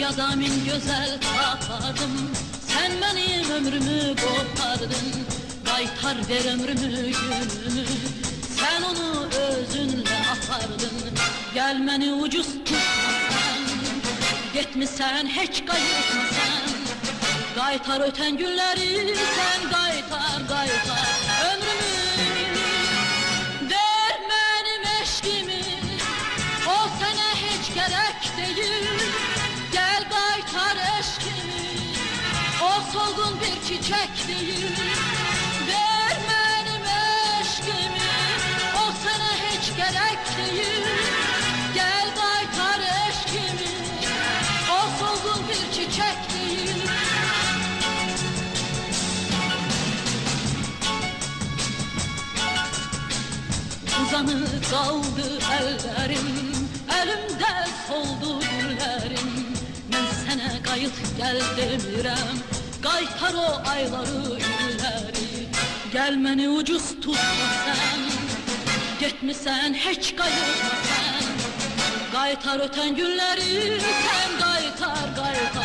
Dünyada min güzel tapardım, sen benim ömrümü kopardın. Qaytar ver ömrümü günümü, sen onu özünle apardın. Gelmeni ucuz tutmasan, gitmişsen hiç kayıtmasan. Qaytar öten günleri sen qaytar, qaytar ömrümü. Der benim eşkimi, o sana hiç gerek değil. Gel qaytar eşkimi, o solgun bir çiçek değil. Ver benim eşkimi, o sana hiç gerek değil. Gel qaytar eşkimi, o solgun bir çiçek değil. Uzanıp kaldı ellerim, elimde soldu günlerim. Ben sana qayıt gel demirəm, qaytar o ayları illəri. Gelmeni ucuz tutmasan, gitmişsen hiç qayıtmasan. Qaytar öten günleri sen qaytar, qaytar